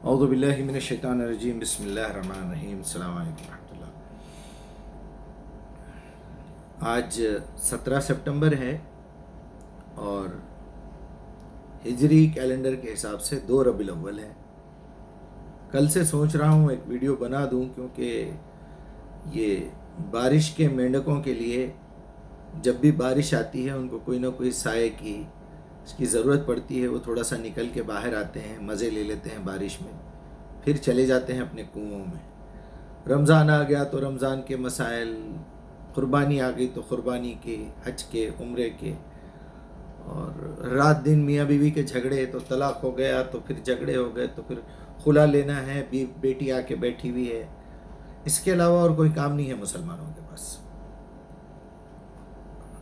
اعوذ باللہ من الشیطان الرجیم بسم اللہ الرحمن الرحیم السلام علیکم ورحمۃ اللہ۔ آج 17 سپٹمبر ہے اور ہجری کیلنڈر کے حساب سے 2 ربیع الاول ہے۔ کل سے سوچ رہا ہوں ایک ویڈیو بنا دوں، کیونکہ یہ بارش کے مینڈکوں کے لیے جب بھی بارش آتی ہے ان کو کوئی نہ کوئی سائے کی اس کی ضرورت پڑتی ہے۔ وہ تھوڑا سا نکل کے باہر آتے ہیں، مزے لے لیتے ہیں بارش میں، پھر چلے جاتے ہیں اپنے کنوؤں میں۔ رمضان آ گیا تو رمضان کے مسائل، قربانی آ گئی تو قربانی کے، حج کے، عمرے کے، اور رات دن میاں بیوی کے جھگڑے، تو طلاق ہو گیا تو پھر جھگڑے ہو گئے تو پھر خلا لینا ہے، بیٹی آ کے بیٹھی ہوئی ہے۔ اس کے علاوہ اور کوئی کام نہیں ہے مسلمانوں کے پاس،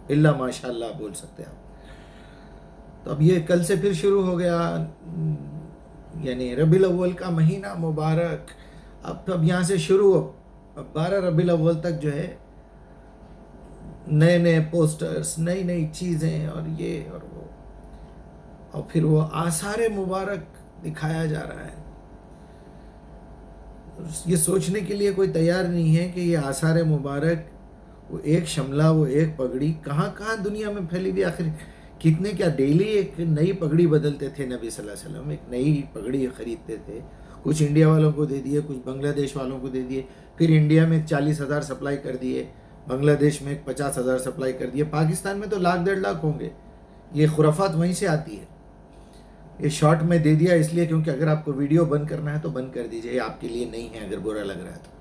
اللہ ماشاء اللہ بول سکتے ہیں آپ۔ تو اب یہ کل سے پھر شروع ہو گیا، یعنی ربیع الاول کا مہینہ مبارک۔ اب یہاں سے شروع، اب 12 ربیع الاول تک جو ہے نئے نئے پوسٹرز، نئی نئی چیزیں اور یہ اور وہ، اور پھر وہ آثار مبارک دکھایا جا رہا ہے۔ یہ سوچنے کے لیے کوئی تیار نہیں ہے کہ یہ آثار مبارک، وہ ایک شملہ، وہ ایک پگڑی کہاں کہاں دنیا میں پھیلی ہوئی، آخر کتنے کیا ڈیلی ایک نئی پگڑی بدلتے تھے نبی صلی اللہ علیہ وسلم، ایک نئی پگڑی خریدتے تھے، کچھ انڈیا والوں کو دے دیے، کچھ بنگلہ دیش والوں کو دے دیے، پھر انڈیا میں 40,000 سپلائی کر دیے، بنگلہ دیش میں 50,000 سپلائی کر دیے، پاکستان میں تو 1,00,000 1.5 لاکھ ہوں گے۔ یہ خرافات وہیں سے آتی ہے۔ یہ شارٹ میں دے دیا اس لیے کیونکہ اگر آپ کو ویڈیو بند کرنا ہے تو بند کر دیجئے، یہ آپ کے لیے نہیں ہے اگر برا لگ رہا ہے تو۔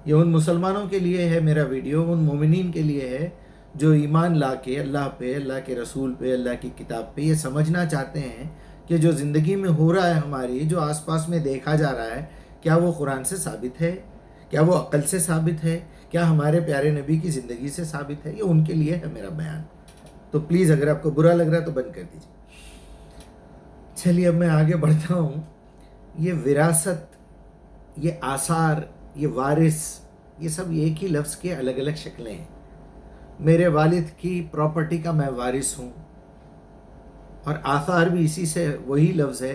یہ ان مسلمانوں کے لیے ہے میرا ویڈیو، ان مومنین کے لیے ہے جو ایمان لا کے اللہ پہ، اللہ کے رسول پہ، اللہ کی کتاب پہ یہ سمجھنا چاہتے ہیں کہ جو زندگی میں ہو رہا ہے ہماری، جو آس پاس میں دیکھا جا رہا ہے، کیا وہ قرآن سے ثابت ہے، کیا وہ عقل سے ثابت ہے، کیا ہمارے پیارے نبی کی زندگی سے ثابت ہے۔ یہ ان کے لیے ہے میرا بیان، تو پلیز اگر آپ کو برا لگ رہا ہے تو بند کر دیجیے۔ چلیے اب میں آگے بڑھتا ہوں۔ یہ وراثت، یہ آثار، یہ وارث، یہ سب ایک ہی لفظ کے الگ الگ شکلیں ہیں۔ میرے والد کی پراپرٹی کا میں وارث ہوں، اور آثار بھی اسی سے وہی لفظ ہے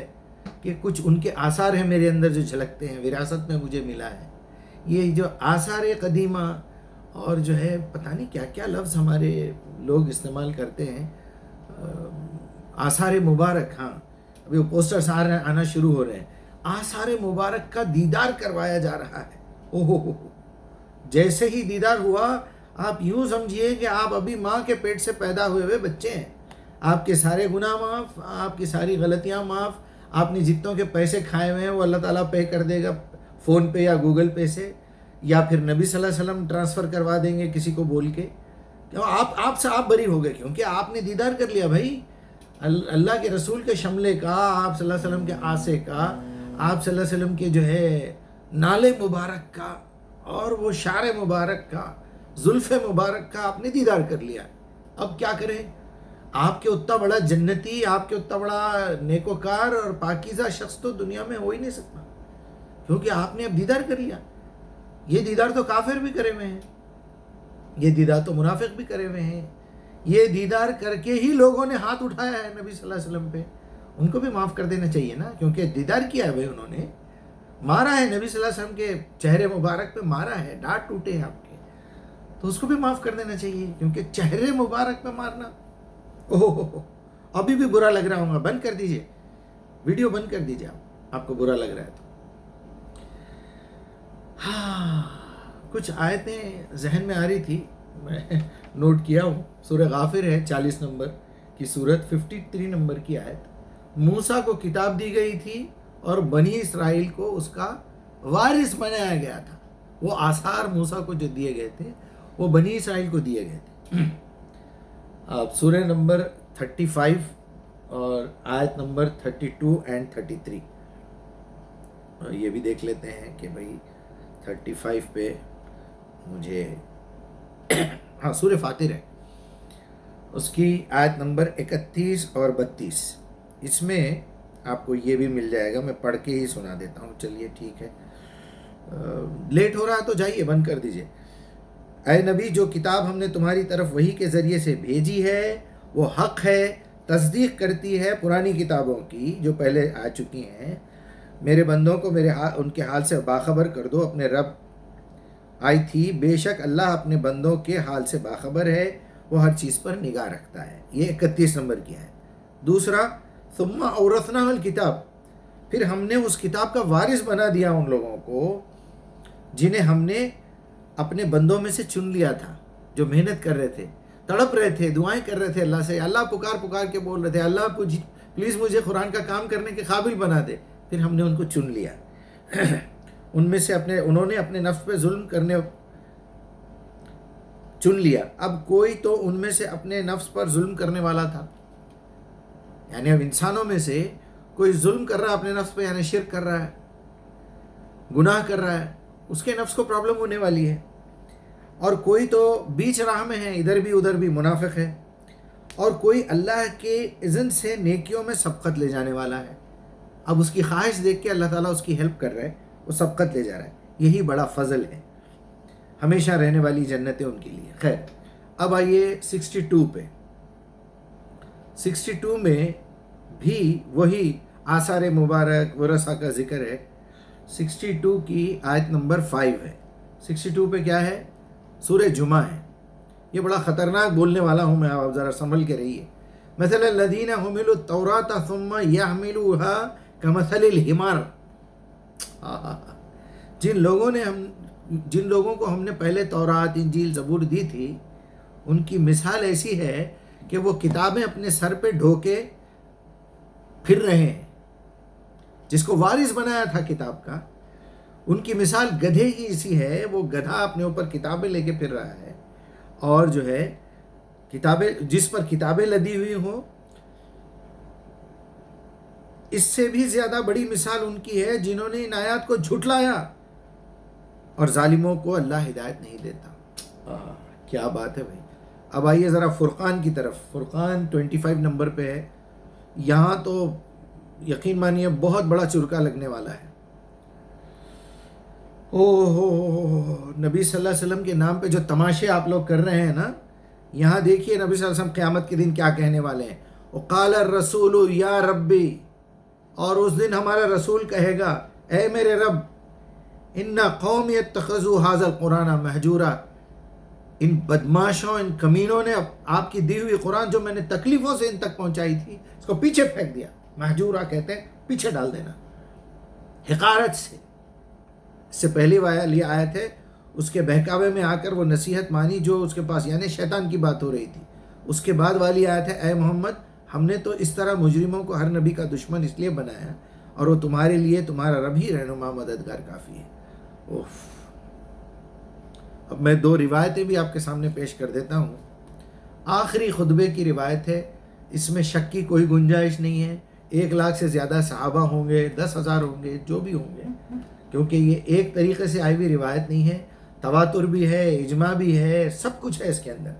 کہ کچھ ان کے آثار ہیں میرے اندر جو جھلکتے ہیں، وراثت میں مجھے ملا ہے۔ یہ جو آثار قدیمہ اور جو ہے پتہ نہیں کیا کیا لفظ ہمارے لوگ استعمال کرتے ہیں، آثار مبارک۔ ہاں ابھی وہ پوسٹرز آنا شروع ہو رہے ہیں، آثار مبارک کا دیدار کروایا جا رہا ہے۔ اوہ، جیسے ہی دیدار ہوا آپ یوں سمجھیے کہ آپ ابھی ماں کے پیٹ سے پیدا ہوئے بچے ہیں، آپ کے سارے گناہ معاف، آپ کی ساری غلطیاں معاف، آپ نے جتنوں کے پیسے کھائے ہوئے ہیں وہ اللہ تعالیٰ پے کر دے گا فون پے یا گوگل پے سے، یا پھر نبی صلی اللہ علیہ وسلم ٹرانسفر کروا دیں گے کسی کو بول کے، آپ سے آپ بری ہو گئے کیونکہ آپ نے دیدار کر لیا بھائی اللہ کے رسول کے شملے کا، آپ صلی اللہ علیہ وسلم کے آسے کا، آپ صلی اللہ علیہ وسلم کے جو ہے نالے مبارک کا، اور وہ شعر مبارک کا، زلف مبارک کا آپ نے دیدار کر لیا۔ اب کیا کریں؟ آپ کے اتنا بڑا جنتی، آپ کے اتنا بڑا نیکوکار اور پاکیزہ شخص تو دنیا میں ہو ہی نہیں سکتا، کیونکہ آپ نے اب دیدار کر لیا۔ یہ دیدار تو کافر بھی کرے ہوئے ہیں، یہ دیدار تو منافق بھی کرے ہوئے ہیں، یہ دیدار کر کے ہی لوگوں نے ہاتھ اٹھایا ہے نبی صلی اللہ علیہ وسلم پہ، ان کو بھی معاف کر دینا چاہیے نا، کیونکہ دیدار کیا ہے بھائی، انہوں نے مارا ہے نبی صلی اللہ علیہ وسلم کے چہرے مبارک پہ، مارا ہے، ڈانٹ ٹوٹے ہیں آپ کے، تو اس کو بھی معاف کر دینا چاہیے، کیونکہ چہرے مبارک پہ مارنا، اوہ ابھی بھی برا لگ رہا ہوں، بند کر دیجئے ویڈیو، بند کر دیجئے آپ کو برا لگ رہا ہے تو۔ ہاں کچھ آیتیں ذہن میں آ رہی تھی، میں نوٹ کیا ہوں۔ سورہ غافر ہے 40 نمبر کی سورت، 53 نمبر کی آیت۔ موسیٰ کو کتاب دی گئی تھی اور بنی اسرائیل کو اس کا وارث بنایا گیا تھا۔ وہ آثار موسیٰ کو جو دیے گئے تھے وہ بنی اسرائیل کو دیے گئے تھے۔ اب سورہ نمبر 35 اور آیت نمبر 32 اینڈ 33 یہ بھی دیکھ لیتے ہیں کہ بھئی 35 پہ مجھے ہاں سورہ فاطر ہے، اس کی آیت نمبر 31 اور 32، اس میں آپ کو یہ بھی مل جائے گا، میں پڑھ کے ہی سنا دیتا ہوں۔ چلیے ٹھیک ہے، لیٹ ہو رہا تو جائیے بند کر دیجئے۔ اے نبی، جو کتاب ہم نے تمہاری طرف وحی کے ذریعے سے بھیجی ہے وہ حق ہے، تصدیق کرتی ہے پرانی کتابوں کی جو پہلے آ چکی ہیں، میرے بندوں کو ان کے حال سے باخبر کر دو. اپنے رب آئی تھی بے شک اللہ اپنے بندوں کے حال سے باخبر ہے، وہ ہر چیز پر نگاہ رکھتا ہے. یہ 31 نمبر کی ہے. دوسرا ثم اورثنا الکتاب، پھر ہم نے اس کتاب کا وارث بنا دیا ان لوگوں کو جنہیں ہم نے اپنے بندوں میں سے چن لیا تھا، جو محنت کر رہے تھے، تڑپ رہے تھے، دعائیں کر رہے تھے اللہ سے، اللہ پکار کے بول رہے تھے اللہ پلیز مجھے قرآن کا کام کرنے کے قابل بنا دے. پھر ہم نے ان کو چن لیا. ان میں سے انہوں نے اپنے نفس پہ ظلم کرنے چن لیا. اب کوئی تو ان میں سے اپنے نفس پر ظلم کرنے والا تھا، یعنی اب انسانوں میں سے کوئی ظلم کر رہا ہے اپنے نفس پہ، یعنی شرک کر رہا ہے، گناہ کر رہا ہے، اس کے نفس کو پرابلم ہونے والی ہے. اور کوئی تو بیچ راہ میں ہے، ادھر بھی ادھر بھی منافق ہے. اور کوئی اللہ کے اذن سے نیکیوں میں سبقت لے جانے والا ہے. اب اس کی خواہش دیکھ کے اللہ تعالیٰ اس کی ہیلپ کر رہا ہے، وہ سبقت لے جا رہا ہے. یہی بڑا فضل ہے، ہمیشہ رہنے والی جنتیں ان کے لیے. خیر، اب آئیے 62 پہ. 62 میں بھی وہی آثار مبارک ورثہ کا ذکر ہے. 62 کی آیت نمبر 5 ہے. 62 پہ کیا ہے؟ سورہ جمعہ ہے. یہ بڑا خطرناک بولنے والا ہوں میں، آپ ذرا سنبھل کے رہیے. مثل الذین حملوا التوراۃ ثم یحملوها کمثل الحمار. جن لوگوں کو ہم نے پہلے تورات، انجیل، زبور دی تھی، ان کی مثال ایسی ہے کہ وہ کتابیں اپنے سر پہ ڈھوکے پھر رہے ہیں. جس کو وارث بنایا تھا کتاب کا، ان کی مثال گدھے کی ایسی ہے. وہ گدھا اپنے اوپر کتابیں لے کے پھر رہا ہے، اور جو ہے کتابیں، جس پر کتابیں لدی ہوئی ہوں. اس سے بھی زیادہ بڑی مثال ان کی ہے جنہوں نے ان آیات کو جھٹلایا، اور ظالموں کو اللہ ہدایت نہیں دیتا. کیا بات ہے بھائی. اب آئیے ذرا فرقان کی طرف. فرقان 25 نمبر پہ ہے. یہاں تو یقین مانیے بہت بڑا چرکا لگنے والا ہے. نبی صلی اللہ علیہ وسلم کے نام پہ جو تماشے آپ لوگ کر رہے ہیں نا، یہاں دیکھیے نبی صلی اللہ علیہ وسلم قیامت کے دن کیا کہنے والے ہیں. وقال الرسول یا ربی، اور اس دن ہمارا رسول کہے گا اے میرے رب، ان قوم اتخذوا ھذا القرآن مہجورا، ان بدماشوں، ان کمینوں نے آپ کی دی ہوئی قرآن جو میں نے تکلیفوں سے ان تک پہنچائی تھی، اس کو پیچھے پھینک دیا. مہجورا کہتے ہیں پیچھے ڈال دینا، حقارت سے. اس سے پہلی والی آیت ہے، اس کے بہکاوے میں آ کر وہ نصیحت مانی جو اس کے پاس، یعنی شیطان کی بات ہو رہی تھی. اس کے بعد والی آیت ہے، اے محمد، ہم نے تو اس طرح مجرموں کو ہر نبی کا دشمن اس لیے بنایا، اور وہ تمہارے لیے تمہارا رب ہی رہنما مددگار کافی ہے. اب میں 2 روایتیں بھی آپ کے سامنے پیش کر دیتا ہوں. آخری خطبے کی روایت ہے، اس میں شک کی کوئی گنجائش نہیں ہے. 1 لاکھ سے زیادہ صحابہ ہوں گے، 10,000 ہوں گے، جو بھی ہوں گے، کیونکہ یہ ایک طریقے سے آئی ہوئی روایت نہیں ہے. تواتر بھی ہے، اجماع بھی ہے، سب کچھ ہے اس کے اندر.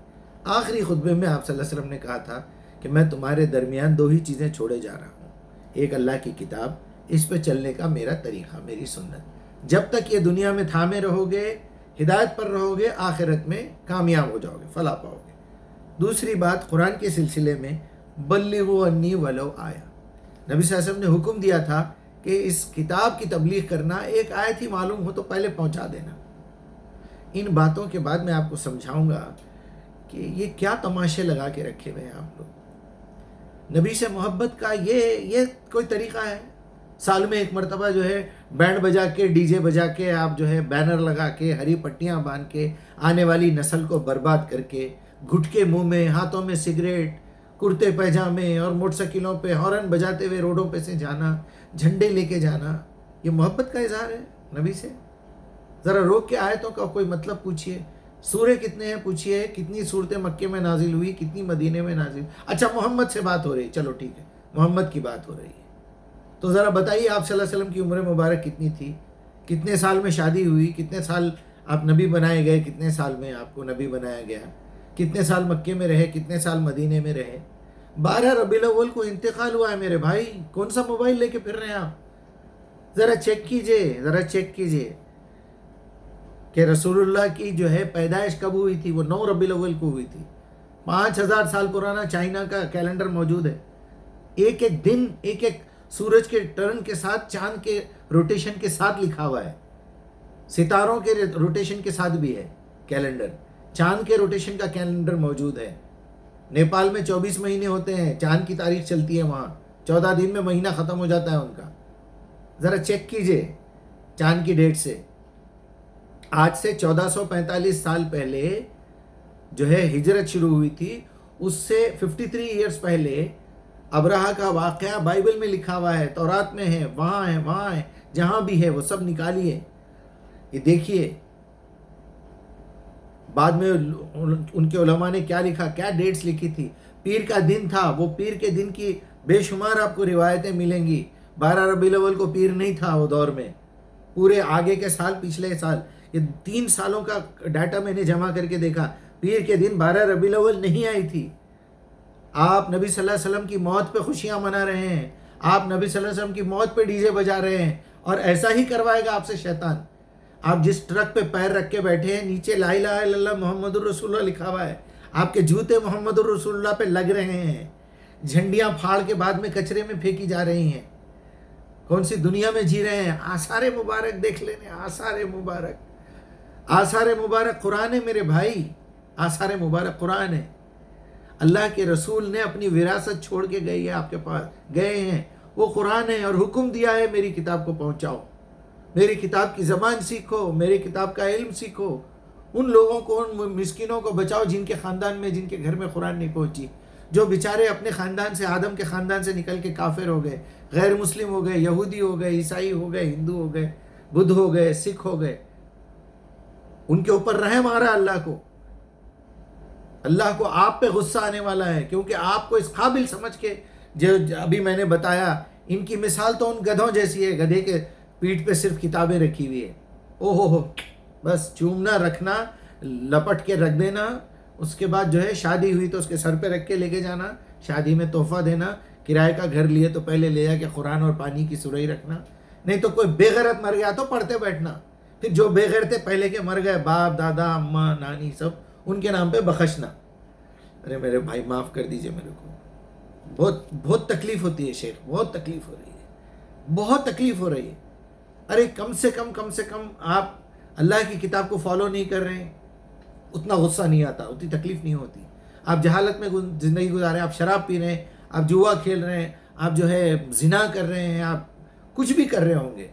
آخری خطبے میں آپ صلی اللہ علیہ وسلم نے کہا تھا کہ میں تمہارے درمیان 2 ہی چیزیں چھوڑے جا رہا ہوں. ایک اللہ کی کتاب، اس پہ چلنے کا میرا طریقہ، میری سنت. جب تک یہ دنیا میں تھامے رہو گے، ہدایت پر رہو گے، آخرت میں کامیاب ہو جاؤ گے، فلاح پاؤ گے. دوسری بات، قرآن کے سلسلے میں بلغوا انی ولو آیا، نبی صلی اللہ علیہ وسلم نے حکم دیا تھا کہ اس کتاب کی تبلیغ کرنا، ایک آیت ہی معلوم ہو تو پہلے پہنچا دینا. ان باتوں کے بعد میں آپ کو سمجھاؤں گا کہ یہ کیا تماشے لگا کے رکھے ہوئے ہیں آپ لوگ. نبی سے محبت کا یہ کوئی طریقہ ہے؟ سال میں 1 مرتبہ جو ہے بینڈ بجا کے، ڈی جے بجا کے، آپ جو ہے بینر لگا کے، ہری پٹیاں باندھ کے، آنے والی نسل کو برباد کر کے، گھٹکے منہ میں، ہاتھوں میں سگریٹ، کرتے پیجامے اور موٹر سائیکلوں پہ ہارن بجاتے ہوئے روڈوں پہ سے جانا، جھنڈے لے کے جانا، یہ محبت کا اظہار ہے نبی سے؟ ذرا روک کے آیتوں کا کوئی مطلب پوچھئے. سورے کتنے ہیں پوچھئے، کتنی صورتیں مکے میں نازل ہوئی، کتنی مدینے میں نازل. اچھا محمد سے بات ہو رہی ہے، چلو ٹھیک ہے، محمد کی بات ہو رہی ہے، تو ذرا بتائیے آپ صلی اللہ علیہ وسلم کی عمر مبارک کتنی تھی، کتنے سال میں شادی ہوئی، کتنے سال آپ نبی بنائے گئے، کتنے سال میں آپ کو نبی بنایا گیا، کتنے سال مکے میں رہے، کتنے سال مدینے میں رہے. 12 ربیع الاول کو انتقال ہوا ہے میرے بھائی. کون سا موبائل لے کے پھر رہے ہیں آپ؟ ذرا چیک کیجئے کہ رسول اللہ کی جو ہے پیدائش کب ہوئی تھی. وہ 9 ربیع الاول کو ہوئی تھی. 5000 سال پرانا چائنا کا کیلنڈر موجود ہے. ایک ایک دن، ایک ایک سورج کے ٹرن کے ساتھ چاند کے روٹیشن کے ساتھ لکھا ہوا ہے، ستاروں کے روٹیشن کے ساتھ بھی ہے کیلنڈر، چاند کے روٹیشن کا کیلنڈر موجود ہے۔ نیپال میں 24 مہینے ہوتے ہیں، چاند کی تاریخ چلتی ہے وہاں، 14 دن میں مہینہ ختم ہو جاتا ہے ان کا۔ ذرا چیک کیجئے چاند کی ڈیٹ سے، آج سے 1445 سال پہلے جو ہے ہجرت شروع ہوئی تھی، اس سے 53 ایئرز پہلے ابرہہ کا واقعہ بائبل میں لکھا ہوا ہے، تورات میں ہے، وہاں ہے، جہاں بھی ہے وہ سب نکالیے، یہ دیکھیے بعد میں ان کے علماء نے کیا لکھا، کیا ڈیٹس لکھی تھی۔ پیر کا دن تھا، وہ پیر کے دن کی بے شمار آپ کو روایتیں ملیں گی۔ 12 ربیع الاول کو پیر نہیں تھا وہ دور میں، پورے آگے کے سال، پچھلے سال، یہ 3 سالوں کا ڈیٹا میں نے جمع کر کے دیکھا، پیر کے دن 12 ربیع الاول نہیں آئی تھی۔ آپ نبی صلی اللہ علیہ وسلم کی موت پہ خوشیاں منا رہے ہیں، آپ نبی صلی اللہ علیہ وسلم کی موت پہ ڈی جے بجا رہے ہیں، اور ایسا ہی کروائے گا آپ سے شیطان۔ آپ جس ٹرک پہ پیر رکھ کے بیٹھے ہیں، نیچے لا الہ الا اللہ محمد الرسول اللہ لکھا ہوا ہے، آپ کے جوتے محمد الرسول اللہ پہ لگ رہے ہیں، جھنڈیاں پھاڑ کے بعد میں کچرے میں پھینکی جا رہی ہیں۔ کون سی دنیا میں جی رہے ہیں؟ آثار مبارک دیکھ لینے، آثار مبارک قرآن ہے میرے بھائی، آثار مبارک قرآن ہے۔ اللہ کے رسول نے اپنی وراثت چھوڑ کے گئی ہے، آپ کے پاس گئے ہیں، وہ قرآن ہے، اور حکم دیا ہے میری کتاب کو پہنچاؤ، میری کتاب کی زبان سیکھو، میری کتاب کا علم سیکھو، ان لوگوں کو، ان مسکینوں کو بچاؤ جن کے خاندان میں، جن کے گھر میں قرآن نہیں پہنچی، جو بیچارے اپنے خاندان سے، آدم کے خاندان سے نکل کے کافر ہو گئے، غیر مسلم ہو گئے، یہودی ہو گئے، عیسائی ہو گئے، ہندو ہو گئے، بدھ ہو گئے، سکھ ہو گئے۔ ان کے اوپر رحم آ رہا اللہ کو، اللہ کو آپ پہ غصہ آنے والا ہے، کیونکہ آپ کو اس قابل سمجھ کے، جو ابھی میں نے بتایا، ان کی مثال تو ان گدھوں جیسی ہے، گدھے کے پیٹھ پہ صرف کتابیں رکھی ہوئی ہے، او ہو بس چومنا، رکھنا، لپٹ کے رکھ دینا، اس کے بعد جو ہے شادی ہوئی تو اس کے سر پہ رکھ کے لے کے جانا، شادی میں تحفہ دینا، کرائے کا گھر لیے تو پہلے لے جا کے قرآن اور پانی کی سورئی رکھنا، نہیں تو کوئی بے غیرت مر گیا تو پڑھتے بیٹھنا، پھر جو بے غیرتے پہلے کے مر گئے، باپ دادا اماں نانی سب، ان کے نام پہ بخشنا۔ ارے میرے بھائی معاف کر دیجئے میرے کو، بہت تکلیف ہوتی ہے شیخ، بہت تکلیف ہو رہی ہے، بہت تکلیف ہو رہی ہے۔ ارے کم سے کم آپ اللہ کی کتاب کو فالو نہیں کر رہے ہیں، اتنا غصہ نہیں آتا، اتنی تکلیف نہیں ہوتی۔ آپ جہالت میں زندگی گزارے ہیں، آپ شراب پی رہے ہیں، آپ جوا کھیل رہے ہیں، آپ جو ہے زنا کر رہے ہیں، آپ کچھ بھی کر رہے ہوں گے،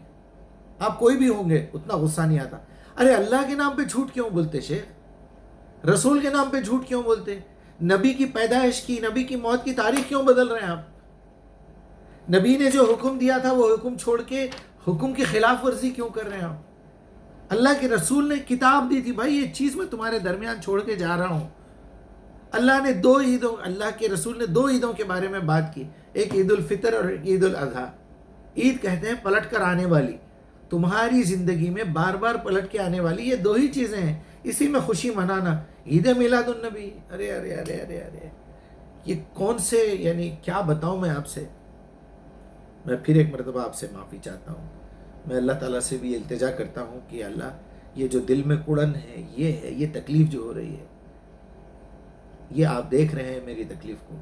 آپ کوئی بھی ہوں گے، اتنا غصہ نہیں آتا۔ ارے اللہ کے نام پہ جھوٹ کیوں بولتے شیخ؟ رسول کے نام پہ جھوٹ کیوں بولتے؟ نبی کی پیدائش کی، نبی کی موت کی تاریخ کیوں بدل رہے ہیں آپ؟ نبی نے جو حکم دیا تھا وہ حکم چھوڑ کے حکم کی خلاف ورزی کیوں کر رہے ہیں آپ؟ اللہ کے رسول نے کتاب دی تھی، بھائی یہ چیز میں تمہارے درمیان چھوڑ کے جا رہا ہوں۔ اللہ نے اللہ کے رسول نے 2 عیدوں کے بارے میں بات کی، ایک عید الفطر اور ایک عید الاضحیٰ۔ عید کہتے ہیں پلٹ کر آنے والی، تمہاری زندگی میں بار بار پلٹ کے آنے والی، یہ 2 ہی چیزیں ہیں، اسی میں خوشی منانا، عید میلاد النبی۔ ارے ارے ارے ارے ارے یہ کون سے، یعنی کیا بتاؤں میں آپ سے۔ میں پھر ایک مرتبہ آپ سے معافی چاہتا ہوں، میں اللہ تعالیٰ سے بھی التجا کرتا ہوں کہ اللہ یہ جو دل میں کڑن ہے، یہ تکلیف جو ہو رہی ہے، یہ آپ دیکھ رہے ہیں میری تکلیف کو،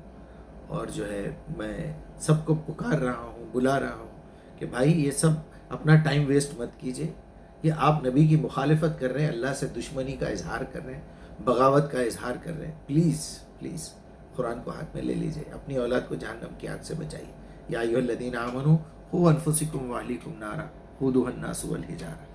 اور جو ہے میں سب کو پکار رہا ہوں، بلا رہا ہوں کہ بھائی یہ سب اپنا ٹائم ویسٹ مت کیجئے، یہ آپ نبی کی مخالفت کر رہے ہیں، اللہ سے دشمنی کا اظہار کر رہے ہیں، بغاوت کا اظہار کر رہے ہیں۔ پلیز قرآن کو ہاتھ میں لے لیجئے، اپنی اولاد کو جہنم کی آگ سے بچائیے۔ یا ایھا الذین آمنوا قوا انفسکم واہلیکم نارا قودھا الناس والحجارہ۔